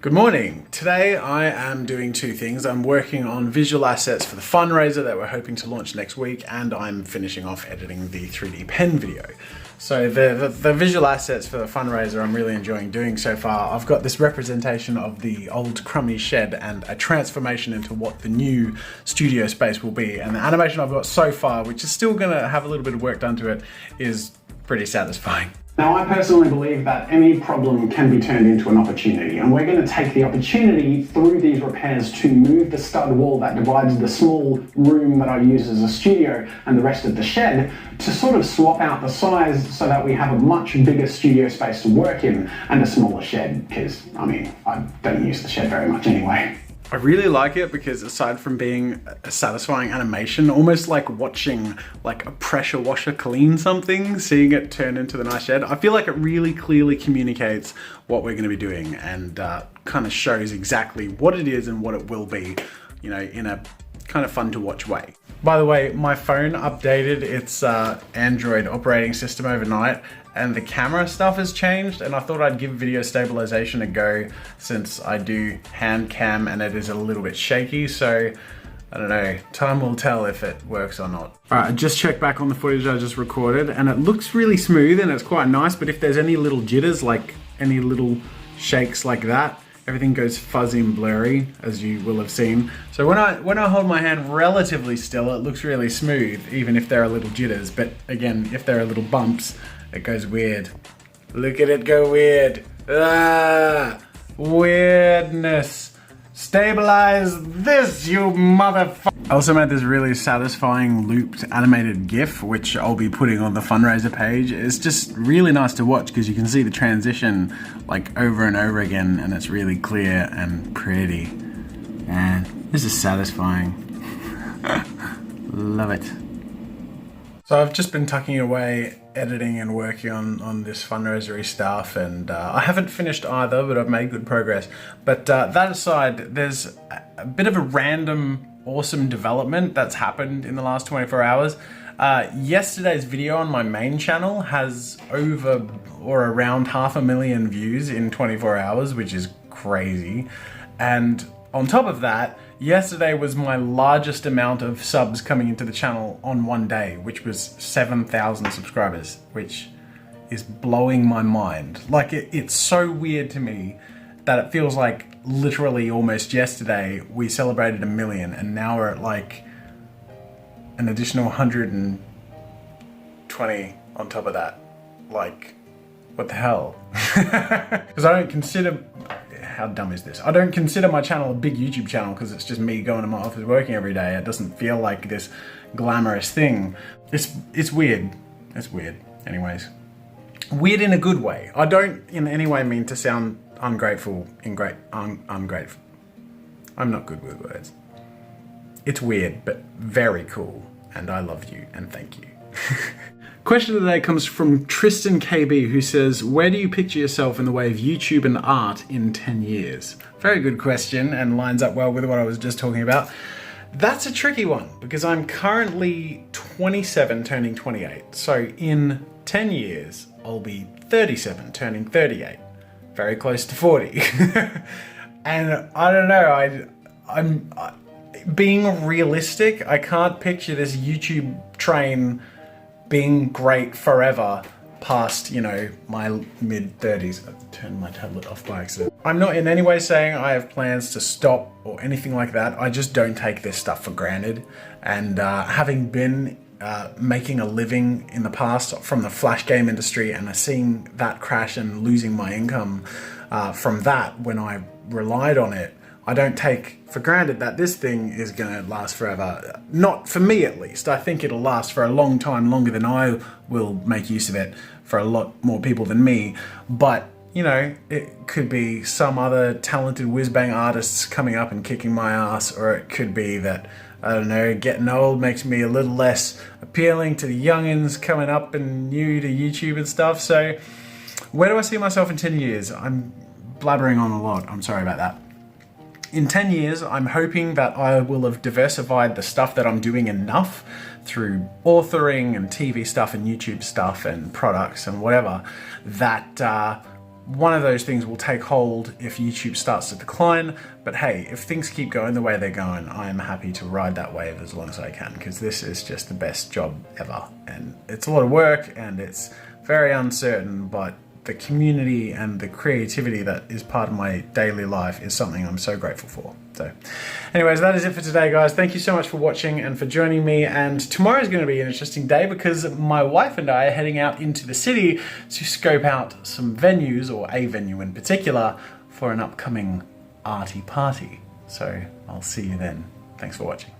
Good morning. Today I am doing two things. I'm working on visual assets for the fundraiser that we're hoping to launch next week, and I'm finishing off editing the 3D pen video. So the visual assets for the fundraiser I'm really enjoying doing so far. I've got this representation of the old crummy shed and a transformation into what the new studio space will be. And the animation I've got so far, which is still gonna have a little bit of work done to it, is pretty satisfying. Now, I personally believe that any problem can be turned into an opportunity, and we're going to take the opportunity through these repairs to move the stud wall that divides the small room that I use as a studio and the rest of the shed to sort of swap out the size so that we have a much bigger studio space to work in and a smaller shed, because, I mean, I don't use the shed very much anyway. I really like it because aside from being a satisfying animation, almost like watching like a pressure washer clean something, seeing it turn into the nice shed, I feel like it really clearly communicates what we're going to be doing and kind of shows exactly what it is and what it will be, you know, in a kind of fun to watch way. By the way, my phone updated its Android operating system overnight, and the camera stuff has changed, and I thought I'd give video stabilization a go since I do hand cam and it is a little bit shaky, so I don't know, time will tell if it works or not. Alright, I just checked back on the footage I just recorded and it looks really smooth and it's quite nice, but if there's any little jitters, like any little shakes like that, everything goes fuzzy and blurry, as you will have seen. So when I hold my hand relatively still, it looks really smooth, even if there are little jitters, but again, if there are little bumps, it goes weird. Look at it go weird. Ah, weirdness. Stabilize this, you motherfucker. I also made this really satisfying looped animated GIF, which I'll be putting on the fundraiser page. It's just really nice to watch because you can see the transition like over and over again, and it's really clear and pretty. And this is satisfying. Love it. So I've just been tucking away editing and working on this fundraisery stuff, and I haven't finished either, but I've made good progress. But that aside, there's a bit of a random awesome development that's happened in the last 24 hours. Yesterday's video on my main channel has over or around 500,000 views in 24 hours, which is crazy. And on top of that, yesterday was my largest amount of subs coming into the channel on one day, which was 7,000 subscribers, which is blowing my mind. Like, it's so weird to me that it feels like literally almost yesterday we celebrated 1 million, and now we're at like an additional 120 on top of that. Like, what the hell? Because I don't consider... How dumb is this? I don't consider my channel a big YouTube channel because it's just me going to my office working every day. It doesn't feel like this glamorous thing. It's weird. It's weird. Anyways. Weird in a good way. I don't in any way mean to sound ungrateful. Ungrateful. I'm not good with words. It's weird, but very cool. And I love you and thank you. Question of the day comes from Tristan KB, who says, where do you picture yourself in the way of YouTube and art in 10 years? Very good question and lines up well with what I was just talking about. That's a tricky one because I'm currently 27 turning 28. So in 10 years, I'll be 37 turning 38. Very close to 40. And I don't know, I'm being realistic, I can't picture this YouTube train being great forever past, you know, my mid-30s. I've turned my tablet off by accident. I'm not in any way saying I have plans to stop or anything like that. I just don't take this stuff for granted. And having been making a living in the past from the flash game industry and seeing that crash and losing my income from that when I relied on it, I don't take for granted that this thing is gonna last forever. Not for me, at least. I think it'll last for a long time, longer than I will make use of it for a lot more people than me. But, you know, it could be some other talented whiz-bang artists coming up and kicking my ass, or it could be that, I don't know, getting old makes me a little less appealing to the youngins coming up and new to YouTube and stuff. So, where do I see myself in 10 years? I'm blabbering on a lot, I'm sorry about that. In 10 years, I'm hoping that I will have diversified the stuff that I'm doing enough through authoring and TV stuff and YouTube stuff and products and whatever, that one of those things will take hold if YouTube starts to decline. But hey, if things keep going the way they're going, I'm happy to ride that wave as long as I can, because this is just the best job ever. And it's a lot of work and it's very uncertain, but the community and the creativity that is part of my daily life is something I'm so grateful for. So anyways, that is it for today, guys. Thank you so much for watching and for joining me. And tomorrow is going to be an interesting day because my wife and I are heading out into the city to scope out some venues, or a venue in particular, for an upcoming arty party. So I'll see you then. Thanks for watching.